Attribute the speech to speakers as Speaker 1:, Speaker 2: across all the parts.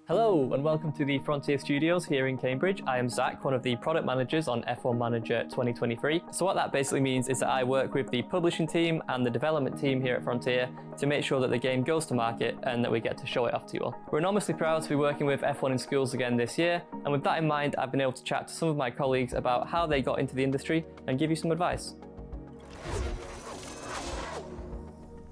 Speaker 1: Hello and welcome to the Frontier Studios here in Cambridge. I am Zach, one of the product managers on F1 Manager 2023. So what that basically means is that I work with the publishing team and the development team here at Frontier to make sure that the game goes to market and that we get to show it off to you all. We're enormously proud to be working with F1 in schools again this year, and with that in mind, I've been able to chat to some of my colleagues about how they got into the industry and give you some advice.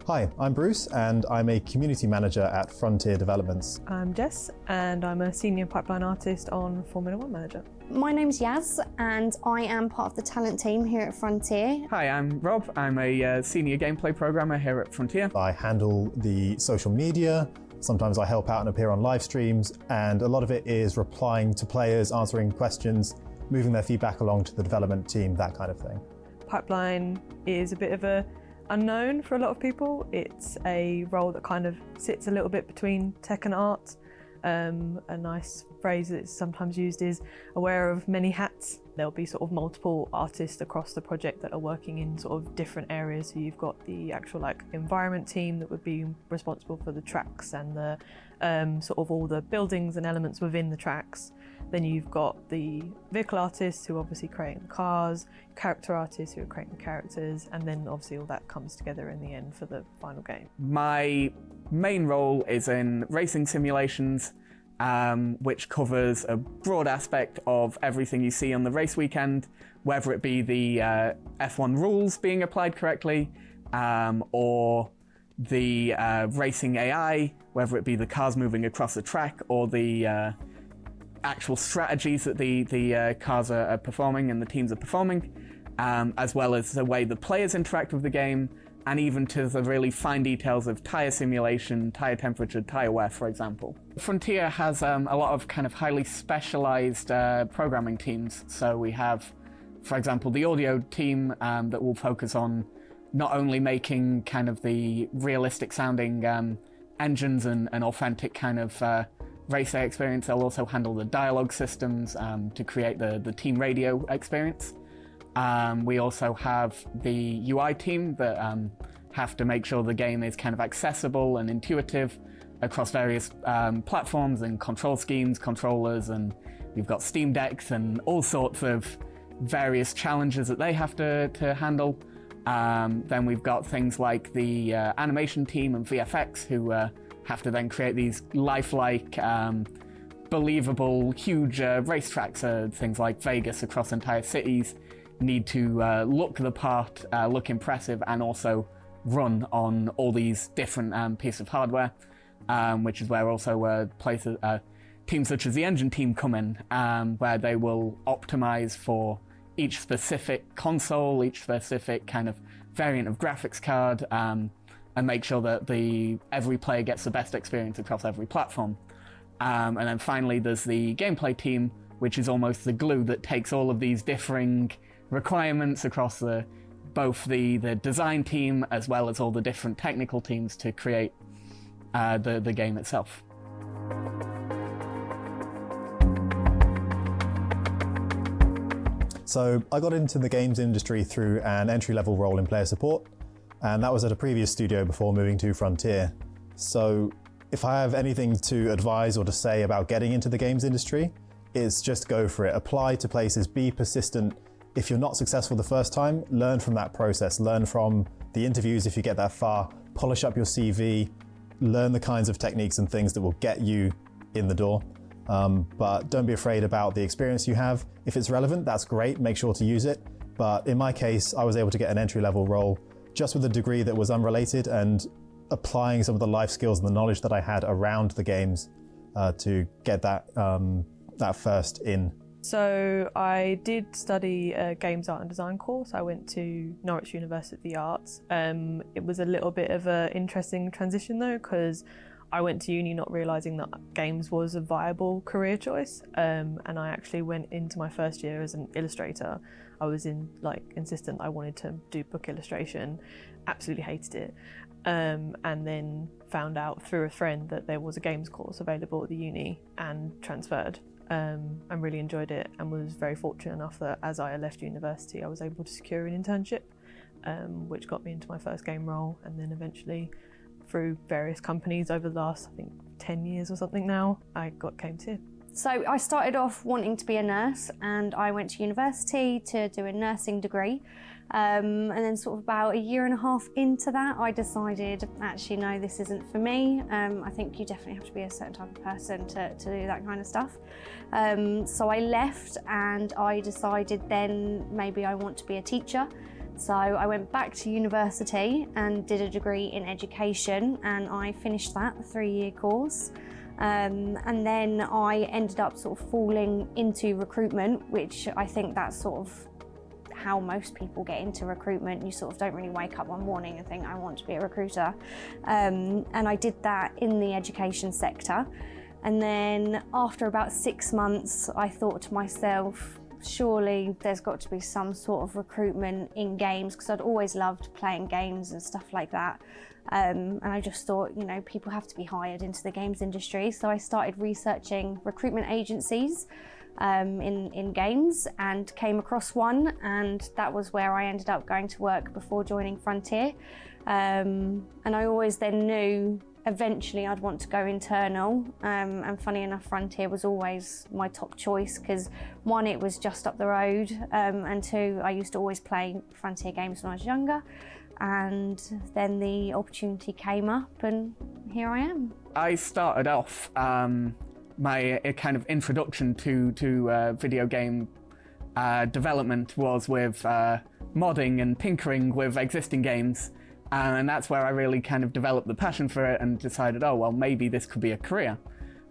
Speaker 2: Hi, I'm Bruce and I'm a community manager at Frontier Developments.
Speaker 3: I'm Jess and I'm a senior pipeline artist on Formula One Manager.
Speaker 4: My name's Yaz and I am part of the talent team here at Frontier.
Speaker 5: Hi, I'm Rob. I'm a senior gameplay programmer here at Frontier.
Speaker 2: I handle the social media, sometimes I help out and appear on live streams, and a lot of it is replying to players, answering questions, moving their feedback along to the development team, that kind of thing.
Speaker 3: Pipeline is a bit of a unknown for a lot of people. It's a role that kind of sits a little bit between tech and art. A nice phrase that's sometimes used is aware of many hats. There'll be sort of multiple artists across the project that are working in sort of different areas. So you've got the actual environment team that would be responsible for the tracks and the sort of all the buildings and elements within the tracks. Then you've got the vehicle artists who are obviously creating the cars, character artists who are creating the characters, and then obviously all that comes together in the end for the final game.
Speaker 5: My main role is in racing simulations, which covers a broad aspect of everything you see on the race weekend, whether it be the F1 rules being applied correctly, or the racing AI, whether it be the cars moving across the track, or the actual strategies that the cars are performing and the teams are performing, as well as the way the players interact with the game, and even to the really fine details of tyre simulation, tyre temperature, tyre wear, for example. Frontier has a lot of kind of highly specialized programming teams. So we have, for example, the audio team that will focus on not only making kind of the realistic sounding engines and authentic kind of race day experience, they'll also handle the dialogue systems to create the team radio experience. We also have the UI team that have to make sure the game is kind of accessible and intuitive across various platforms and control schemes, controllers, and we've got Steam Decks and all sorts of various challenges that they have to handle. Then we've got things like the animation team and VFX who have to then create these lifelike, believable, huge racetracks, things like Vegas across entire cities, need to look the part, look impressive, and also run on all these different pieces of hardware, which is where also places, teams such as the engine team come in, where they will optimize for each specific console, each specific kind of variant of graphics card, and make sure that every player gets the best experience across every platform. And then finally there's the gameplay team, which is almost the glue that takes all of these differing requirements across both the design team as well as all the different technical teams to create the game itself.
Speaker 2: So I got into the games industry through an entry-level role in player support, and that was at a previous studio before moving to Frontier. So if I have anything to advise or to say about getting into the games industry, it's just go for it. Apply to places, be persistent. If you're not successful the first time, learn from that process. Learn from the interviews if you get that far. Polish up your CV. Learn the kinds of techniques and things that will get you in the door. But don't be afraid about the experience you have. If it's relevant, that's great. Make sure to use it. But in my case, I was able to get an entry-level role just with a degree that was unrelated and applying some of the life skills and the knowledge that I had around the games to get that first in.
Speaker 3: So I did study a games art and design course. I went to Norwich University of the Arts. It was a little bit of an interesting transition though, because I went to uni not realising that games was a viable career choice, and I actually went into my first year as an illustrator. I was insistent I wanted to do book illustration, absolutely hated it, and then found out through a friend that there was a games course available at the uni and transferred. And really enjoyed it, and was very fortunate enough that as I left university I was able to secure an internship, which got me into my first game role, and then eventually through various companies over the last, I think, 10 years or something now, I came to here.
Speaker 4: So I started off wanting to be a nurse, and I went to university to do a nursing degree. And then sort of about a year and a half into that, I decided, actually, no, this isn't for me. I think you definitely have to be a certain type of person to do that kind of stuff. So I left, and I decided then maybe I want to be a teacher. So I went back to university and did a degree in education, and I finished that, a 3-year course. And then I ended up sort of falling into recruitment, which I think that's sort of how most people get into recruitment. You sort of don't really wake up one morning and think, I want to be a recruiter. And I did that in the education sector. And then after about 6 months, I thought to myself, surely there's got to be some sort of recruitment in games, because I'd always loved playing games and stuff like that. And I just thought, you know, people have to be hired into the games industry. So I started researching recruitment agencies in games, and came across one, and that was where I ended up going to work before joining Frontier. And I always then knew eventually I'd want to go internal, and funny enough, Frontier was always my top choice, because one, it was just up the road, and two, I used to always play Frontier games when I was younger. And then the opportunity came up, and here I am. I
Speaker 5: started off my kind of introduction to video game development was with modding and tinkering with existing games, and that's where I really kind of developed the passion for it and decided, oh well, maybe this could be a career.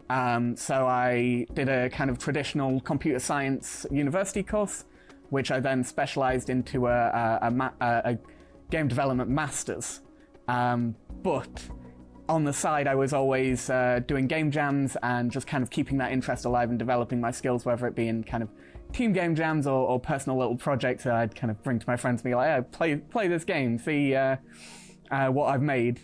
Speaker 5: So I did a kind of traditional computer science university course, which I then specialised into a game development masters, but on the side I was always doing game jams and just kind of keeping that interest alive and developing my skills, whether it be in kind of team game jams or personal little projects that I'd kind of bring to my friends and be like, hey, play this game, see what I've made.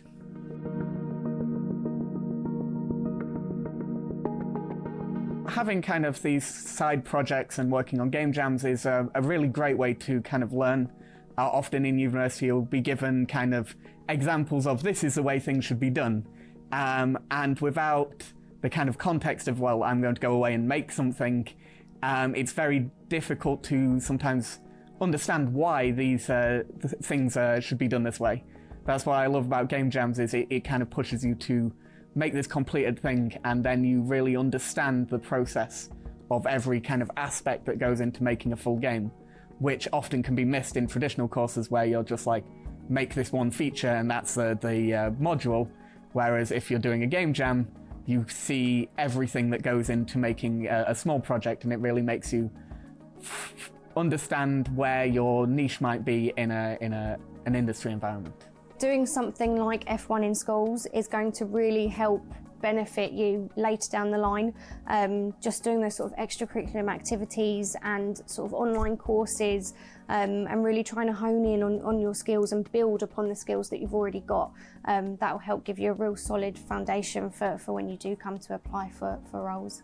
Speaker 5: Having kind of these side projects and working on game jams is a really great way to kind of learn. Often in university you'll be given kind of examples of this is the way things should be done, and without the kind of context of, well, I'm going to go away and make something, it's very difficult to sometimes understand why these things should be done this way. That's what I love about game jams, is it kind of pushes you to make this completed thing, and then you really understand the process of every kind of aspect that goes into making a full game, which often can be missed in traditional courses where you're just like, make this one feature and that's the module. Whereas if you're doing a game jam, you see everything that goes into making a small project, and it really makes you understand where your niche might be in an industry environment.
Speaker 4: Doing something like F1 in schools is going to really help benefit you later down the line. Just doing those sort of extracurricular activities and sort of online courses, and really trying to hone in on your skills and build upon the skills that you've already got. That will help give you a real solid foundation for when you do come to apply for roles.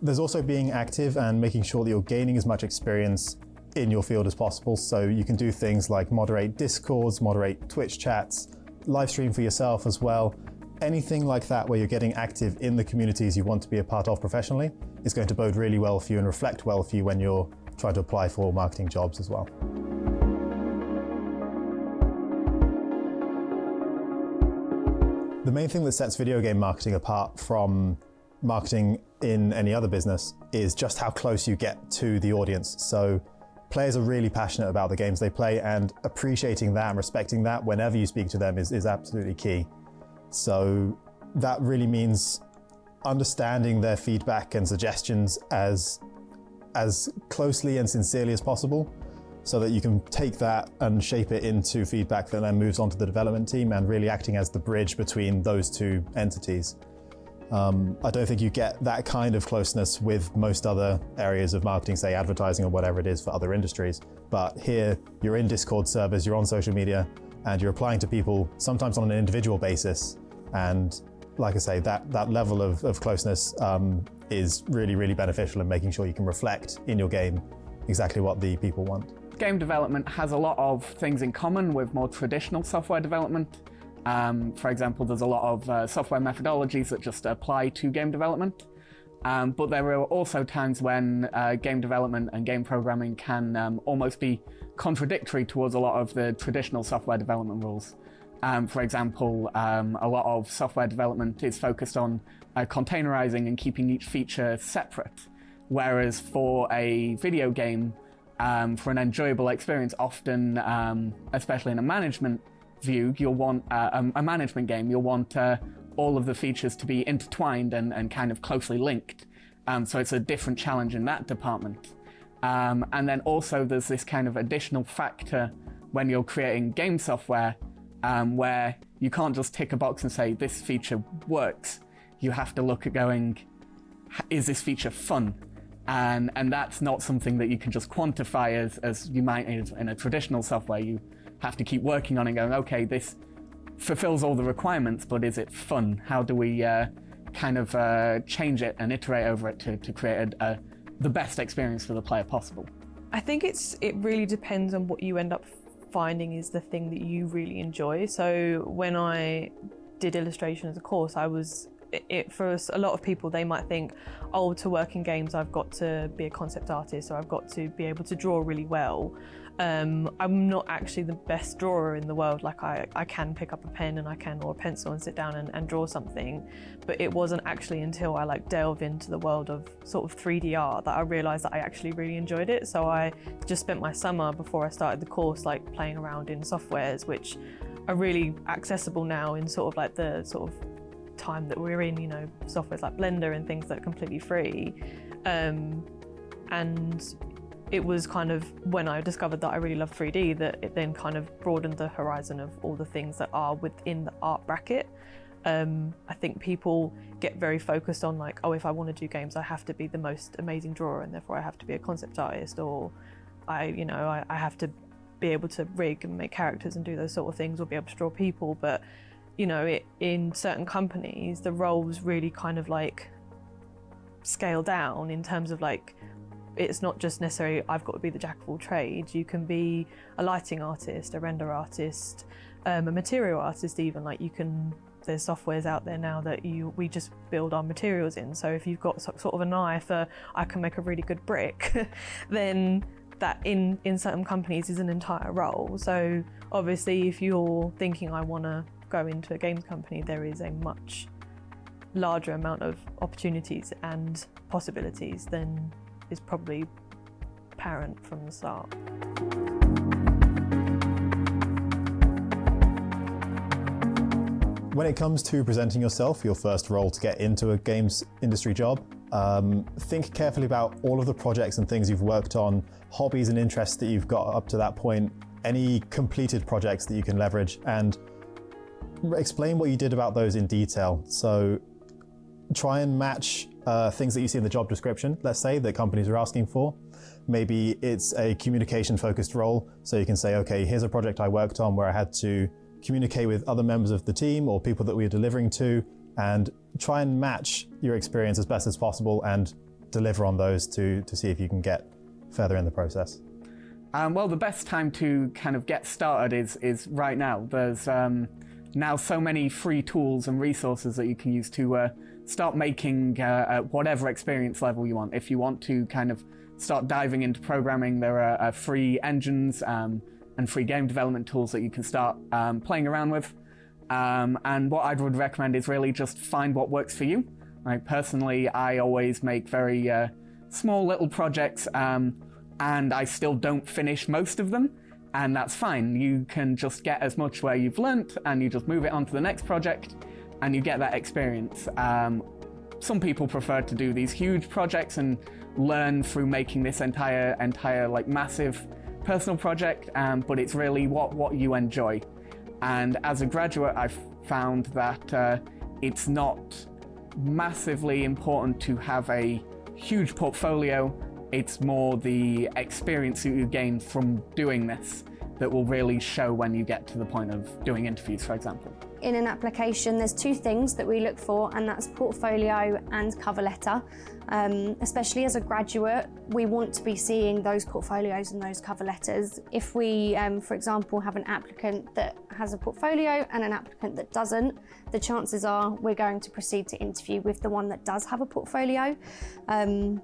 Speaker 2: There's also being active and making sure that you're gaining as much experience in your field as possible. So you can do things like moderate Discords, moderate Twitch chats, live stream for yourself as well. Anything like that where you're getting active in the communities you want to be a part of professionally is going to bode really well for you and reflect well for you when you're trying to apply for marketing jobs as well. The main thing that sets video game marketing apart from marketing in any other business is just how close you get to the audience. So players are really passionate about the games they play, and appreciating that and respecting that whenever you speak to them is absolutely key. So that really means understanding their feedback and suggestions as closely and sincerely as possible, so that you can take that and shape it into feedback that then moves on to the development team, and really acting as the bridge between those two entities. I don't think you get that kind of closeness with most other areas of marketing, say advertising or whatever it is for other industries. But here, you're in Discord servers, you're on social media, and you're applying to people sometimes on an individual basis. And like I say, that level of closeness is really, really beneficial in making sure you can reflect in your game exactly what the people want.
Speaker 5: Game development has a lot of things in common with more traditional software development. For example, there's a lot of software methodologies that just apply to game development. But there are also times when game development and game programming can almost be contradictory towards a lot of the traditional software development rules. For example, a lot of software development is focused on containerizing and keeping each feature separate, whereas for a video game, for an enjoyable experience, often, especially in a management view, you'll want a management game, you'll want all of the features to be intertwined and kind of closely linked. So it's a different challenge in that department. And then also there's this kind of additional factor when you're creating game software where you can't just tick a box and say this feature works. You have to look at going, is this feature fun? And that's not something that you can just quantify as you might in a traditional software. You have to keep working on it and going, okay, this fulfills all the requirements, but is it fun? How do we kind of change it and iterate over it to create the best experience for the player possible?
Speaker 3: I think it really depends on what you end up finding is the thing that you really enjoy. So when I did illustration as a course, for a lot of people, they might think, oh, to work in games, I've got to be a concept artist, or I've got to be able to draw really well. I'm not actually the best drawer in the world. Like I can pick up a pen or a pencil and sit down and draw something, but it wasn't actually until I delved into the world of sort of 3D art that I realized that I actually really enjoyed it. So I just spent my summer before I started the course playing around in softwares, which are really accessible now in sort of the sort of time that we're in, softwares like Blender and things that are completely free. And it was kind of when I discovered that I really love 3D that it then kind of broadened the horizon of all the things that are within the art bracket. I think people get very focused on oh, if I want to do games, I have to be the most amazing drawer and therefore I have to be a concept artist, or I have to be able to rig and make characters and do those sort of things, or be able to draw people. But in certain companies, the roles really kind of scale down in terms of it's not just necessarily I've got to be the jack of all trades. You can be a lighting artist, a render artist, a material artist even. There's softwares out there now that we just build our materials in. So if you've got sort of an eye for I can make a really good brick, then that in certain companies is an entire role. So obviously if you're thinking I want to go into a games company, there is a much larger amount of opportunities and possibilities than is probably apparent from the start.
Speaker 2: When it comes to presenting yourself, your first role to get into a games industry job, think carefully about all of the projects and things you've worked on, hobbies and interests that you've got up to that point, any completed projects that you can leverage, and explain what you did about those in detail. So try and match things that you see in the job description, let's say, that companies are asking for. Maybe it's a communication-focused role, so you can say, okay, here's a project I worked on where I had to communicate with other members of the team or people that we are delivering to, and try and match your experience as best as possible and deliver on those to see if you can get further in the process.
Speaker 5: Well, the best time to kind of get started is right now. There's now so many free tools and resources that you can use to start making at whatever experience level you want. If you want to kind of start diving into programming, there are free engines and free game development tools that you can start playing around with. And what I would recommend is really just find what works for you. Personally, I always make very small little projects and I still don't finish most of them. And that's fine. You can just get as much where you've learnt and you just move it on to the next project and you get that experience. Some people prefer to do these huge projects and learn through making this entire massive personal project, but it's really what you enjoy. And as a graduate, I've found that it's not massively important to have a huge portfolio. It's more the experience that you gain from doing this that will really show when you get to the point of doing interviews, for example.
Speaker 4: in an application, there's two things that we look for, and that's portfolio and cover letter. Especially as a graduate, we want to be seeing those portfolios and those cover letters. If we, for example, have an applicant that has a portfolio and an applicant that doesn't, the chances are we're going to proceed to interview with the one that does have a portfolio,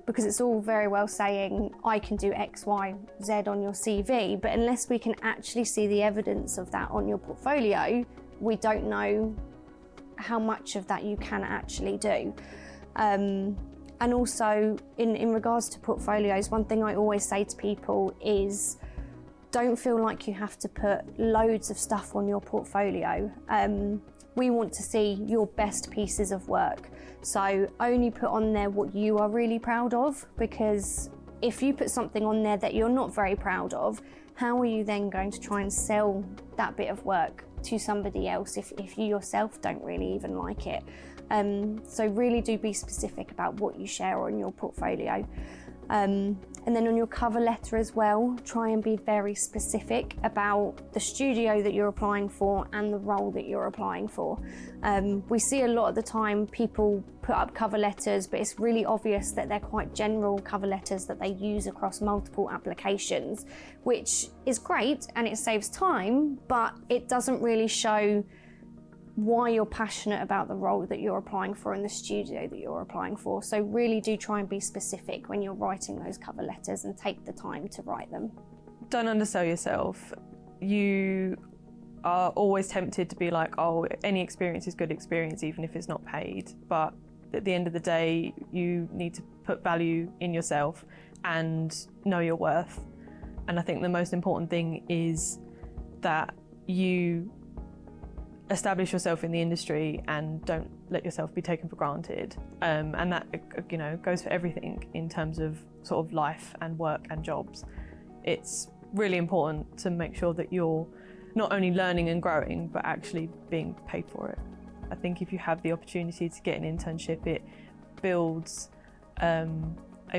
Speaker 4: because it's all very well saying, I can do X, Y, Z on your CV, but unless we can actually see the evidence of that on your portfolio, we don't know how much of that you can actually do. And also, in regards to portfolios, one thing I always say to people is don't feel like you have to put loads of stuff on your portfolio. We want to see your best pieces of work. So only put on there what you are really proud of, because if you put something on there that you're not very proud of, how are you then going to try and sell that bit of work to somebody else if you yourself don't really even like it? So really do be specific about what you share on your portfolio. And then on your cover letter as well, try and be very specific about the studio that you're applying for and the role that you're applying for. We see a lot of the time people put up cover letters, but it's really obvious that they're quite general cover letters that they use across multiple applications, which is great and it saves time, but it doesn't really show why you're passionate about the role that you're applying for and the studio that you're applying for. So really do try and be specific when you're writing those cover letters and take the time to write them.
Speaker 3: Don't undersell yourself. You are always tempted to be like, oh, any experience is good experience, even if it's not paid. But at the end of the day, you need to put value in yourself and know your worth. And I think the most important thing is that you establish yourself in the industry and don't let yourself be taken for granted. And that, you know, goes for everything in terms of sort of life and work and jobs. It's really important to make sure that you're not only learning and growing, but actually being paid for it. I think if you have the opportunity to get an internship, it builds a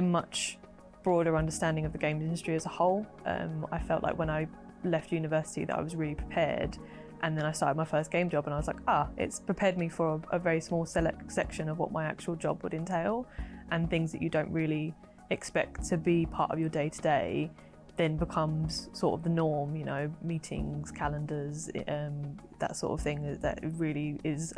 Speaker 3: much broader understanding of the games industry as a whole. I felt like when I left university that I was really prepared. And then I started my first game job and I was like, it's prepared me for a very small select section of what my actual job would entail, and things that you don't really expect to be part of your day-to-day then becomes sort of the norm, you know, meetings, calendars, that sort of thing. That really is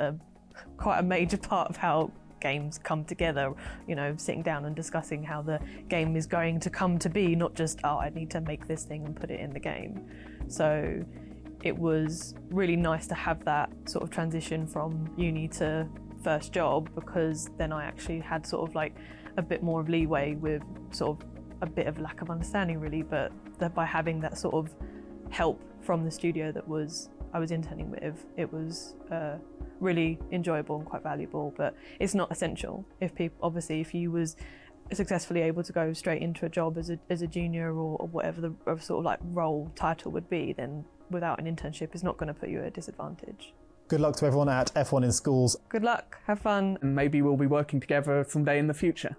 Speaker 3: quite a major part of how games come together, you know, sitting down and discussing how the game is going to come to be, not just, I need to make this thing and put it in the game. So it was really nice to have that sort of transition from uni to first job, because then I actually had sort of like a bit more of leeway with sort of a bit of lack of understanding really, but that by having that sort of help from the studio that I was interning with, it was really enjoyable and quite valuable. But it's not essential. If you was successfully able to go straight into a job as a junior or whatever the sort of like role title would be, then without an internship is not going to put you at a disadvantage.
Speaker 2: Good luck to everyone at F1 in Schools.
Speaker 3: Good luck, have fun.
Speaker 5: And maybe we'll be working together someday in the future.